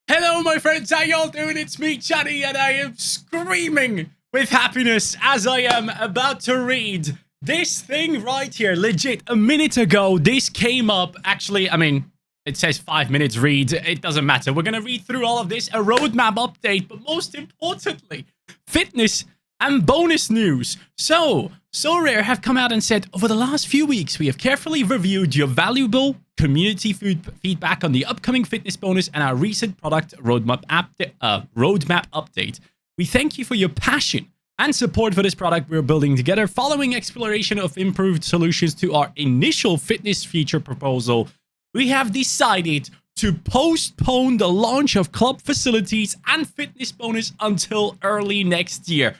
Hello, my friends. How y'all doing? It's me, Johnny, and I am screaming with happiness as I am about to read this thing right here. Legit, a minute ago, this came up. Actually, I mean, it says 5 minutes read. It doesn't matter. We're going to read through all of this, a roadmap update, but most importantly, fitness and bonus news. So, Sorare have come out and said, over the last few weeks, we have carefully reviewed your valuable community feedback on the upcoming fitness bonus and our recent product roadmap update. We thank you for your passion and support for this product we're building together. Following exploration of improved solutions to our initial fitness feature proposal, we have decided to postpone the launch of club facilities and fitness bonus until early next year.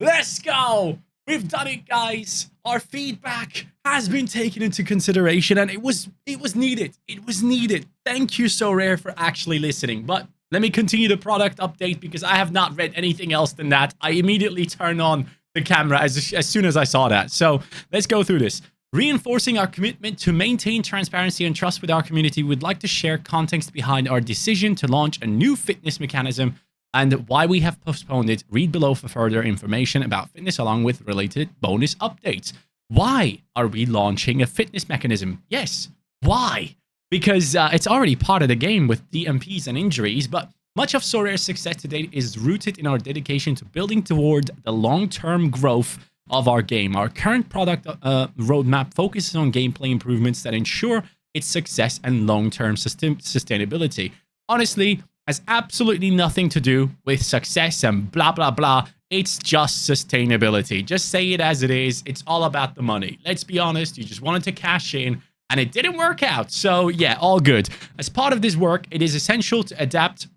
Let's go! We've done it, guys. Our feedback has been taken into consideration, and it was needed. It was needed. Thank you, Sorare, for actually listening. But let me continue the product update because I have not read anything else than that. I immediately turned on the camera as soon as I saw that. So let's go through this. Reinforcing our commitment to maintain transparency and trust with our community, we'd like to share context behind our decision to launch a new fitness mechanism and why we have postponed it. Read below for further information about fitness along with related bonus updates. Why are we launching a fitness mechanism? Yes, why? Because it's already part of the game with DMPs and injuries, but much of Sorare's success to date is rooted in our dedication to building toward the long-term growth of our game. Our current product roadmap focuses on gameplay improvements that ensure its success and long-term sustainability. Honestly, has absolutely nothing to do with success and blah, blah, blah. It's just sustainability. Just say it as it is. It's all about the money. Let's be honest. You just wanted to cash in and it didn't work out. So yeah, all good. As part of this work, it is essential to adapt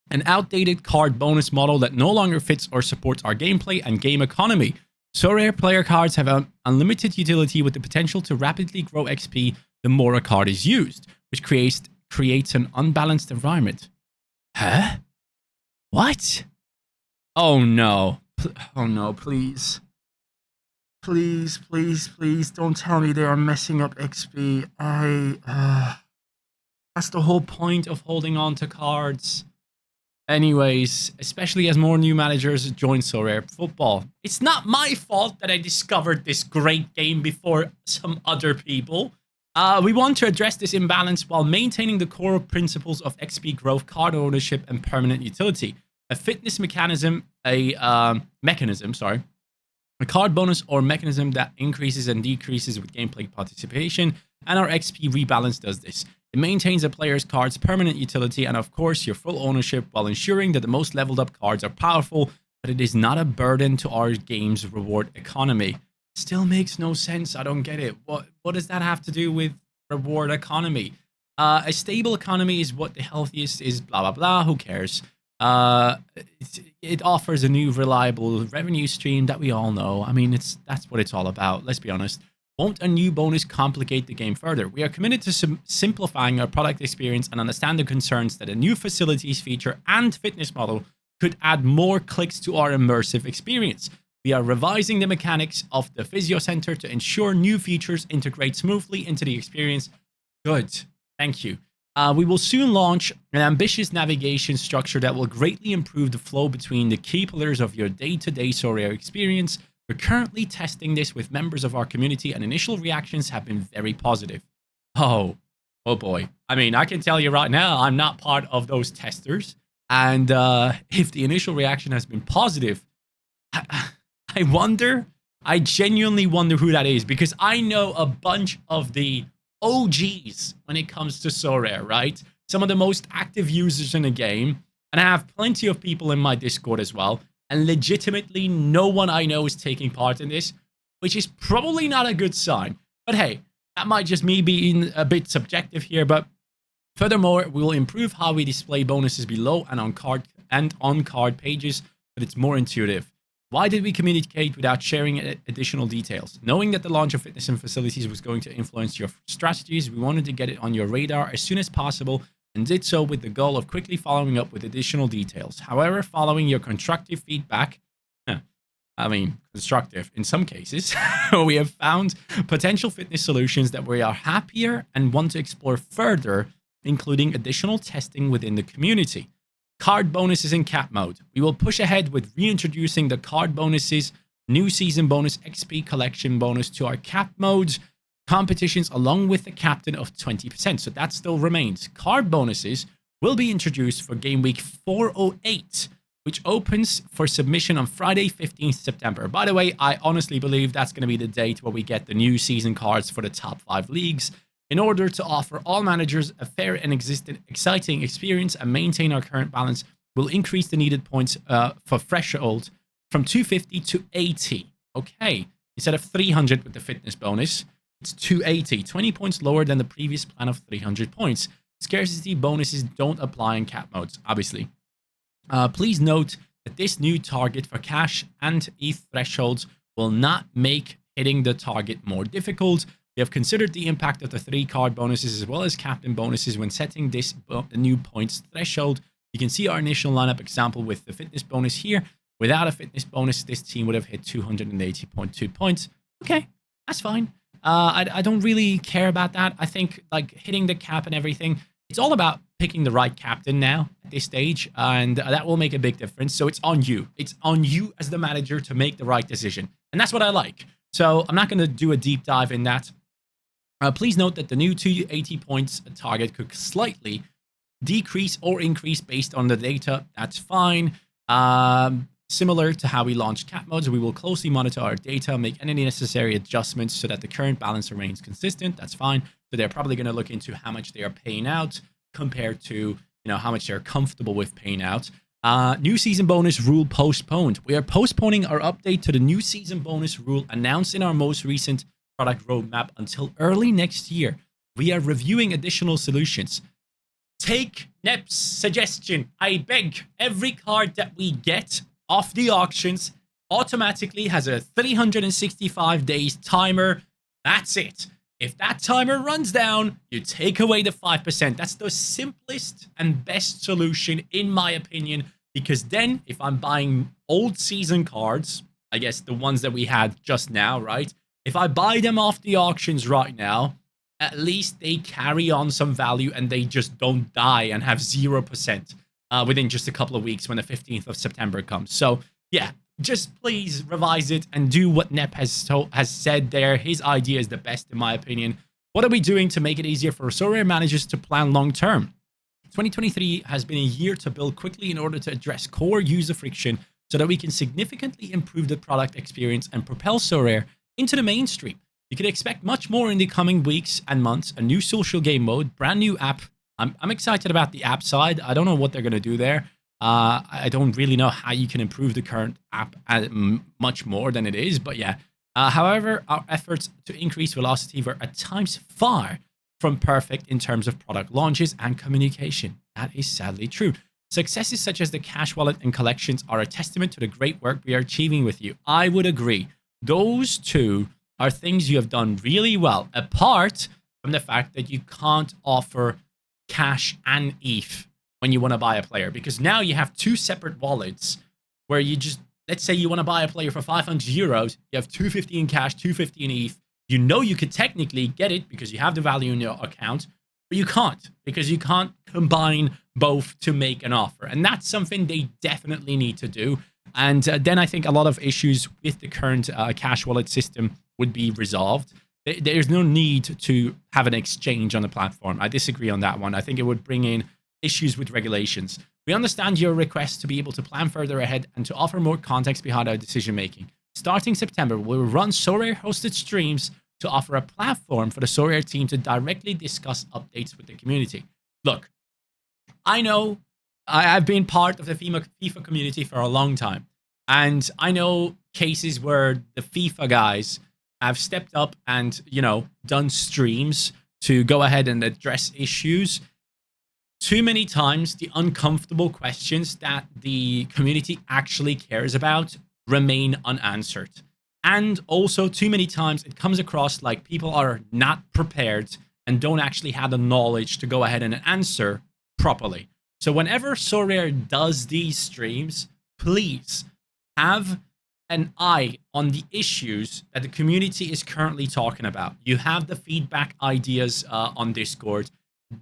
an outdated card bonus model that no longer fits or supports our gameplay and game economy. Sorare player cards have an unlimited utility with the potential to rapidly grow XP the more a card is used, which creates an unbalanced environment. Huh? What? Oh no. Oh no, please. Please, please, please don't tell me they are messing up XP. That's the whole point of holding on to cards. Anyways, especially as more new managers join Sorare Football. It's not my fault that I discovered this great game before some other people. We want to address this imbalance while maintaining the core principles of XP growth, card ownership, and permanent utility. A fitness mechanism, a card bonus or mechanism that increases and decreases with gameplay participation, and our XP rebalance does this. It maintains a player's card's permanent utility and, of course, your full ownership while ensuring that the most leveled up cards are powerful, but it is not a burden to our game's reward economy. Still makes no sense. I don't get it. What does that have to do with reward economy? A stable economy is what the healthiest is, blah, blah, blah. Who cares? It offers a new reliable revenue stream that we all know. I mean, that's what it's all about. Let's be honest. Won't a new bonus complicate the game further? We are committed to simplifying our product experience and understand the concerns that a new facilities feature and fitness model could add more clicks to our immersive experience. We are revising the mechanics of the Physio Center to ensure new features integrate smoothly into the experience. Good. Thank you. We will soon launch an ambitious navigation structure that will greatly improve the flow between the key pillars of your day-to-day Sorare experience. We're currently testing this with members of our community, and initial reactions have been very positive. Oh boy. I mean, I can tell you right now, I'm not part of those testers. And if the initial reaction has been positive, I genuinely wonder who that is, because I know a bunch of the OGs when it comes to Sorare, right? Some of the most active users in the game, and I have plenty of people in my Discord as well, and legitimately no one I know is taking part in this, which is probably not a good sign. But hey, that might just me being a bit subjective here, but furthermore, we will improve how we display bonuses below and on card pages, but it's more intuitive. Why did we communicate without sharing additional details? Knowing that the launch of fitness and facilities was going to influence your strategies, we wanted to get it on your radar as soon as possible and did so with the goal of quickly following up with additional details. However, following your constructive feedback, constructive in some cases, we have found potential fitness solutions that we are happier and want to explore further, including additional testing within the community. card bonuses in cap mode. We will push ahead with reintroducing the card bonuses, new season bonus, XP collection bonus to our cap modes competitions along with the captain of 20%. So that still remains. Card bonuses will be introduced for game week 408, which opens for submission on Friday, 15th September. By the way, I honestly believe that's going to be the date where we get the new season cards for the top 5 leagues. In order to offer all managers a fair and exciting experience and maintain our current balance, we'll increase the needed points for threshold from 250 to 80. Okay, instead of 300 with the fitness bonus, it's 280, 20 points lower than the previous plan of 300 points. Scarcity bonuses don't apply in cap modes, obviously. Please note that this new target for cash and ETH thresholds will not make hitting the target more difficult. We have considered the impact of the 3 card bonuses as well as captain bonuses when setting this new points threshold. You can see our initial lineup example with the fitness bonus here. Without a fitness bonus, this team would have hit 280.2 points. Okay, that's fine. I don't really care about that. I think like hitting the cap and everything, it's all about picking the right captain now at this stage, and that will make a big difference. So it's on you. It's on you as the manager to make the right decision. And that's what I like. So I'm not going to do a deep dive in that. Please note that the new 280 points target could slightly decrease or increase based on the data. That's fine. Similar to how we launched cap modes, we will closely monitor our data, make any necessary adjustments so that the current balance remains consistent. That's fine. So they're probably going to look into how much they are paying out compared to, how much they're comfortable with paying out. New season bonus rule postponed. We are postponing our update to the new season bonus rule announced in our most recent product roadmap until early next year. We are reviewing additional solutions. Take Nep's suggestion. I beg. Every card that we get off the auctions automatically has a 365 days timer. That's it. If that timer runs down, you take away the 5%. That's the simplest and best solution, in my opinion, because then if I'm buying old season cards, I guess the ones that we had just now, right? If I buy them off the auctions right now, at least they carry on some value and they just don't die and have 0% within just a couple of weeks when the 15th of September comes. So yeah, just please revise it and do what Nep has said there. His idea is the best in my opinion. What are we doing to make it easier for Sorare managers to plan long term? 2023 has been a year to build quickly in order to address core user friction so that we can significantly improve the product experience and propel Sorare into the mainstream. You can expect much more in the coming weeks and months. A new social game mode, brand new app. I'm excited about the app side. I don't know what they're going to do there. I don't really know how you can improve the current app much more than it is, but yeah. However, our efforts to increase velocity were at times far from perfect in terms of product launches and communication. That is sadly true. Successes such as the cash wallet and collections are a testament to the great work we are achieving with you. I would agree. Those two are things you have done really well, apart from the fact that you can't offer cash and ETH when you want to buy a player, because now you have 2 separate wallets where you just, let's say you want to buy a player for 500 euros, you have 250 in cash, 250 in ETH. You know you could technically get it because you have the value in your account, but you can't because you can't combine both to make an offer. And that's something they definitely need to do. And then I think a lot of issues with the current cash wallet system would be resolved. There's no need to have an exchange on the platform. I disagree on that one. I think it would bring in issues with regulations. We understand your request to be able to plan further ahead and to offer more context behind our decision making. Starting September, we'll run Sorare hosted streams to offer a platform for the Sorare team to directly discuss updates with the community. Look, I know I've been part of the FIFA community for a long time, and I know cases where the FIFA guys have stepped up and, done streams to go ahead and address issues. Too many times, the uncomfortable questions that the community actually cares about remain unanswered. And also, too many times, it comes across like people are not prepared and don't actually have the knowledge to go ahead and answer properly. So whenever Sorare does these streams, please have an eye on the issues that the community is currently talking about. You have the feedback ideas on Discord.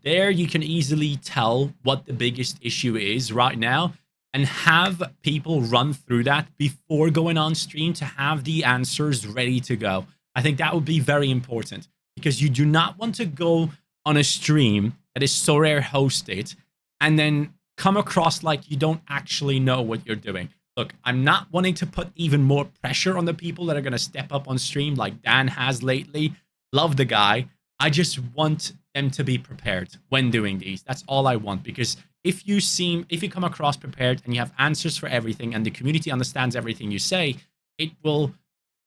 there you can easily tell what the biggest issue is right now and have people run through that before going on stream to have the answers ready to go. I think that would be very important because you do not want to go on a stream that is Sorare hosted and then come across like you don't actually know what you're doing. Look, I'm not wanting to put even more pressure on the people that are going to step up on stream like Dan has lately. Love the guy. I just want them to be prepared when doing these. That's all I want, because if you come across prepared and you have answers for everything and the community understands everything you say, it will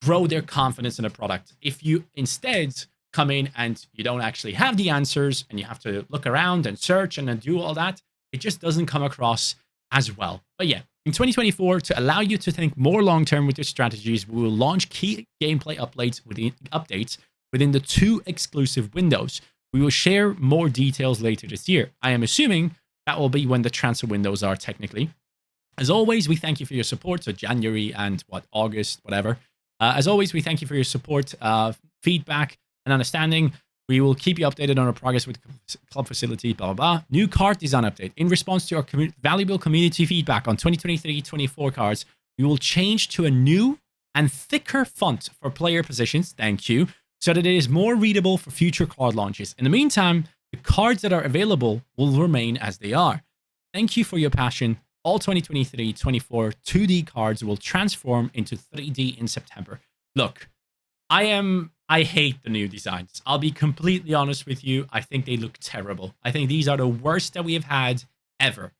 grow their confidence in the product. If you instead come in and you don't actually have the answers and you have to look around and search and then do all that, it just doesn't come across as well. But yeah, in 2024, to allow you to think more long-term with your strategies, we will launch key gameplay updates within the 2 exclusive windows. We will share more details later this year. I am assuming that will be when the transfer windows are technically. As always, we thank you for your support. So January and August, whatever. As always, we thank you for your support, feedback, and understanding. We will keep you updated on our progress with club facility, blah, blah, blah. New card design update. In response to our valuable community feedback on 2023-24 cards, we will change to a new and thicker font for player positions. Thank you. So that it is more readable for future card launches. In the meantime, the cards that are available will remain as they are. Thank you for your passion. All 2023-24 2D cards will transform into 3D in September. Look, I hate the new designs. I'll be completely honest with you. I think they look terrible. I think these are the worst that we have had ever.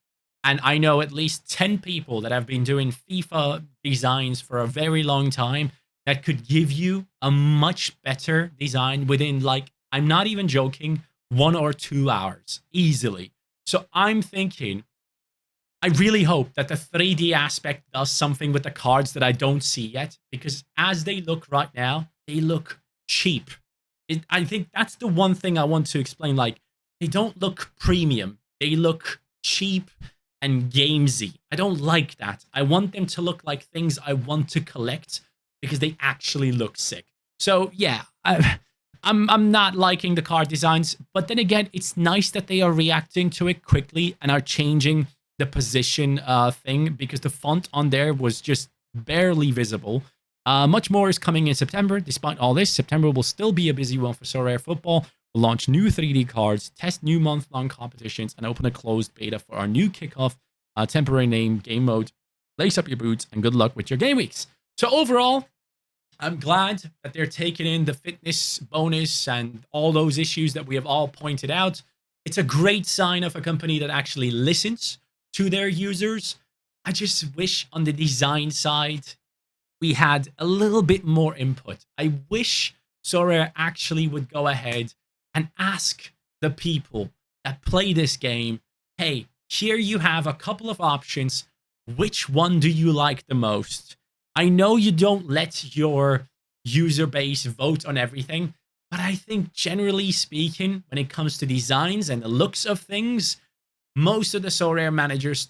And I know at least 10 people that have been doing FIFA designs for a very long time that could give you a much better design within, like, I'm not even joking, 1 or 2 hours easily. So I'm thinking, I really hope that the 3D aspect does something with the cards that I don't see yet, because as they look right now, they look cheap. I think that's the one thing I want to explain. Like, they don't look premium. They look cheap and gamesy. I don't like that. I want them to look like things I want to collect because they actually look sick. So yeah, I'm not liking the card designs, but then again, it's nice that they are reacting to it quickly and are changing the position thing, because the font on there was just barely visible. Much more is coming in September. Despite all this, September will still be a busy one for Sorare Football. We'll launch new 3D cards, test new month-long competitions, and open a closed beta for our new kickoff, temporary name, game mode. Lace up your boots and good luck with your game weeks. So overall, I'm glad that they're taking in the fitness bonus and all those issues that we have all pointed out. It's a great sign of a company that actually listens to their users. I just wish on the design side, we had a little bit more input. I wish Sorare actually would go ahead and ask the people that play this game, hey, here you have a couple of options. Which one do you like the most? I know you don't let your user base vote on everything, but I think generally speaking, when it comes to designs and the looks of things, most of the Sorare managers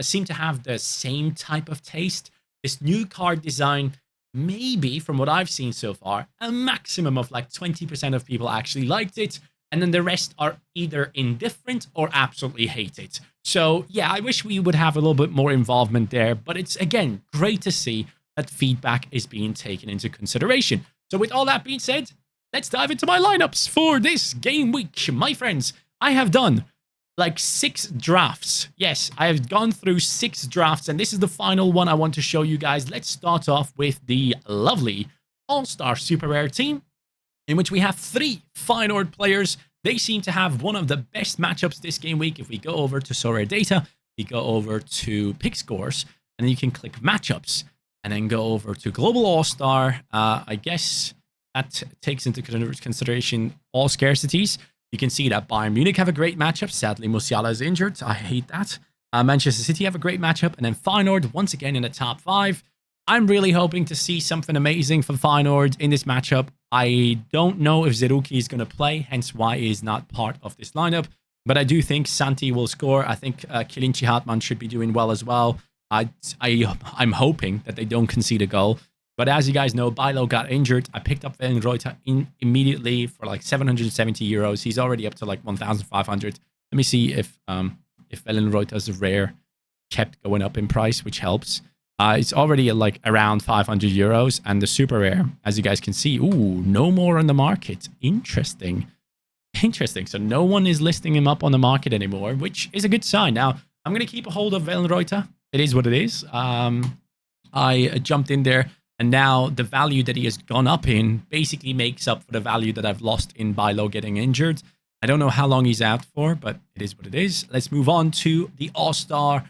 seem to have the same type of taste. This new card design, maybe from what I've seen so far, a maximum of like 20% of people actually liked it, and then the rest are either indifferent or absolutely hate it. So yeah, I wish we would have a little bit more involvement there, but it's, again, great to see that feedback is being taken into consideration. So with all that being said, let's dive into my lineups for this game week. My friends, I have done like 6 drafts. Yes, I have gone through 6 drafts, and this is the final one I want to show you guys. Let's start off with the lovely All-Star Super Rare team, in which we have 3 Feyenoord players. They seem to have one of the best matchups this game week. If we go over to Sorare Data, we go over to Pick Scores, and then you can click Matchups, and then go over to Global All-Star. I guess that takes into consideration all scarcities. You can see that Bayern Munich have a great matchup. Sadly, Musiala is injured. I hate that. Manchester City have a great matchup, and then Feyenoord once again in the top 5. I'm really hoping to see something amazing from Feyenoord in this matchup. I don't know if Zerouki is going to play, hence why he is not part of this lineup. But I do think Santi will score. I think Kilinci Hartmann should be doing well as well. I'm hoping that they don't concede a goal. But as you guys know, Bilo got injured. I picked up Vellenreuter immediately for like 770 euros. He's already up to like 1,500. Let me see if Vellenreuter's rare kept going up in price, which helps. It's already like around 500 euros. And the super rare, as you guys can see, ooh, no more on the market. Interesting. Interesting. So no one is listing him up on the market anymore, which is a good sign. Now, I'm going to keep a hold of Vellenreuter. It is what it is. I jumped in there, and now the value that he has gone up in basically makes up for the value that I've lost in Bilo getting injured. I don't know how long he's out for, but it is what it is. Let's move on to the All-Star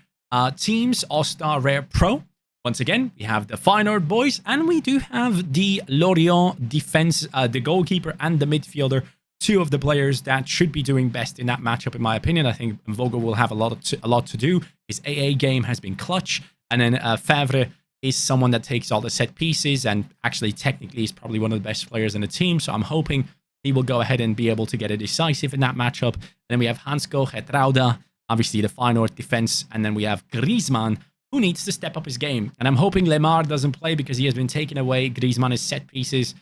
teams, All-Star Rare Pro. Once again, we have the Feyenoord boys, and we do have the Lorient defense, the goalkeeper and the midfielder. Two of the players that should be doing best in that matchup, in my opinion. I think Vogel will have a lot to do. His AA game has been clutch, and then Favre is someone that takes all the set pieces, and actually technically is probably one of the best players in the team. So I'm hoping he will go ahead and be able to get a decisive in that matchup. And then we have Hansko Getrauda, obviously the Feyenoord defense, and then we have Griezmann, who needs to step up his game. And I'm hoping Lemar doesn't play because he has been taking away Griezmann's set pieces.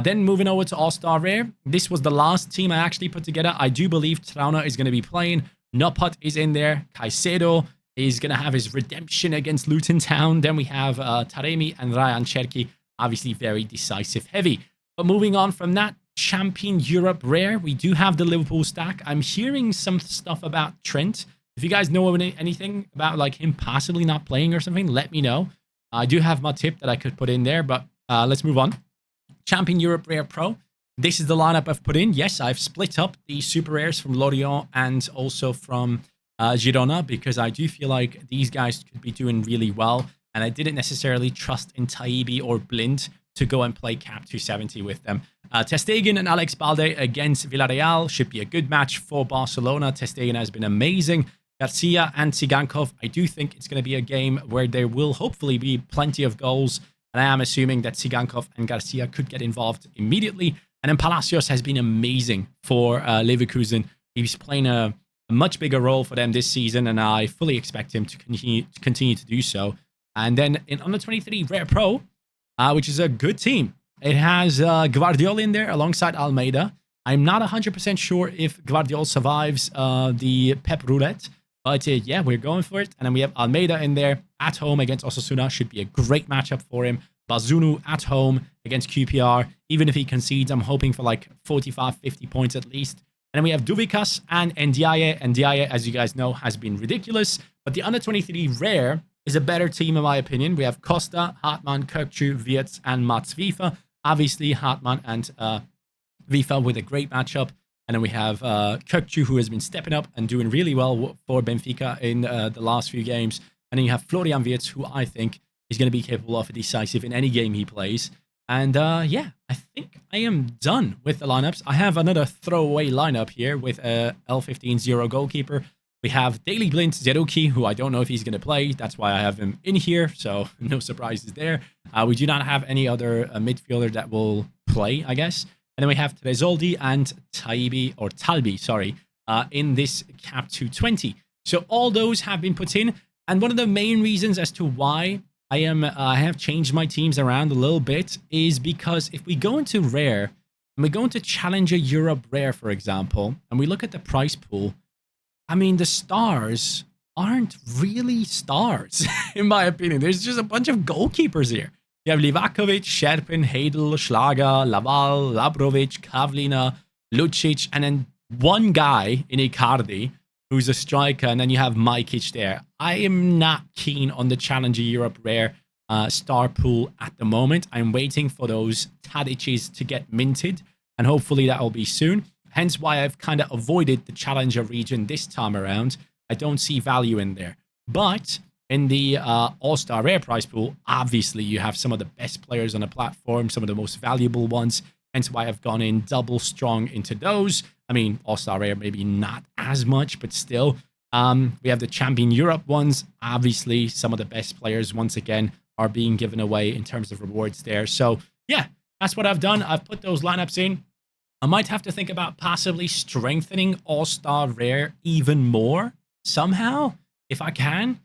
Then moving over to All-Star Rare. This was the last team I actually put together. I do believe Trauna is going to be playing. Noppert is in there. Caicedo is going to have his redemption against Luton Town. Then we have Taremi and Ryan Cherki. Obviously very decisive heavy. But moving on from that, Champion Europe Rare. We do have the Liverpool stack. I'm hearing some stuff about Trent. If you guys know anything about like him possibly not playing or something, let me know. I do have my tip that I could put in there, but let's move on. Champion Europe Rare Pro. This is the lineup I've put in. Yes, I've split up the super rares from Lorient and also from Girona, because I do feel like these guys could be doing really well. And I didn't necessarily trust in Taibi or Blind to go and play Cap 270 with them. Ter Stegen and Alex Balde against Villarreal should be a good match for Barcelona. Ter Stegen has been amazing. Garcia and Tsigankov, I do think it's going to be a game where there will hopefully be plenty of goals. And I am assuming that Tsigankov and Garcia could get involved immediately. And then Palacios has been amazing for Leverkusen. He's playing a much bigger role for them this season, and I fully expect him to continue to do so. And then in under 23 Rare Pro, which is a good team. It has Guardiola in there alongside Almeida. I'm not 100% sure if Guardiola survives the Pep Roulette, but yeah, we're going for it. And then we have Almeida in there at home against Osasuna. Should be a great matchup for him. Bazunu at home against QPR. Even if he concedes, I'm hoping for like 45, 50 points at least. And then we have Duvikas and Ndiaye. Ndiaye, as you guys know, has been ridiculous. But the under 23 Rare is a better team, in my opinion. We have Costa, Hartmann, Kökçü, Wirtz, and Mats Wifa. Obviously, Hartmann and Wifa with a great matchup. And then we have Kökçü, who has been stepping up and doing really well for Benfica in the last few games. And then you have Florian Wirtz, who I think is going to be capable of a decisive in any game he plays. And yeah, I think I am done with the lineups. I have another throwaway lineup here with L15-0 goalkeeper. We have Daily Blind Zerouki, who I don't know if he's going to play. That's why I have him in here, so no surprises there. We do not have any other midfielder that will play, I guess. And then we have Tresoldi and Talbi, sorry, in this Cap 220. So all those have been put in. And one of the main reasons as to why I have changed my teams around a little bit is because if we go into Rare, and we go into Challenger Europe Rare, for example, and we look at the price pool, I mean, the stars aren't really stars, in my opinion. There's just a bunch of goalkeepers here. You have Livakovic, Sherpin, Heidel, Schlager, Laval, Labrovic, Kavlina, Lucic, and then one guy in Icardi who's a striker, and then you have Majkic there. I am not keen on the Challenger Europe Rare star pool at the moment. I'm waiting for those Tadics to get minted, and hopefully that will be soon. Hence why I've kind of avoided the Challenger region this time around. I don't see value in there. But in the All-Star Rare price pool, obviously you have some of the best players on the platform, some of the most valuable ones. Hence why I've gone in double strong into those. I mean, All-Star Rare maybe not as much, but still. We have the Champion Europe ones. Obviously, some of the best players, once again, are being given away in terms of rewards there. So, yeah, that's what I've done. I've put those lineups in. I might have to think about possibly strengthening All-Star Rare even more somehow, if I can.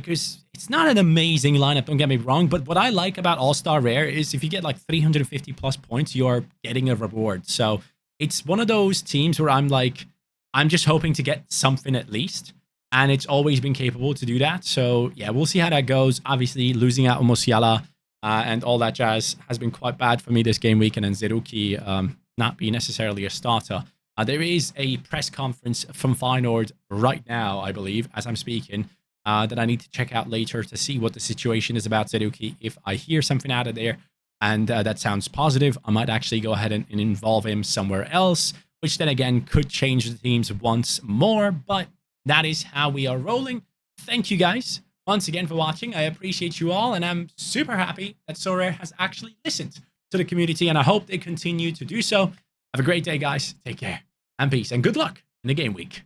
because it's not an amazing lineup, don't get me wrong, but what I like about All-Star Rare is if you get like 350 plus points, you're getting a reward. So it's one of those teams where I'm like, I'm just hoping to get something at least, and it's always been capable to do that. So yeah, we'll see how that goes. Obviously, losing out on Musiala and all that jazz has been quite bad for me this game week, and then Zerouki not being necessarily a starter. There is a press conference from Feyenoord right now, I believe, as I'm speaking, that I need to check out later to see what the situation is about Zerouki. If I hear something out of there and that sounds positive, I might actually go ahead and involve him somewhere else, which then again could change the teams once more, but that is how we are rolling. Thank you guys once again for watching. I appreciate you all, and I'm super happy that Sorare has actually listened to the community, and I hope they continue to do so. Have a great day, guys. Take care and peace, and good luck in the game week.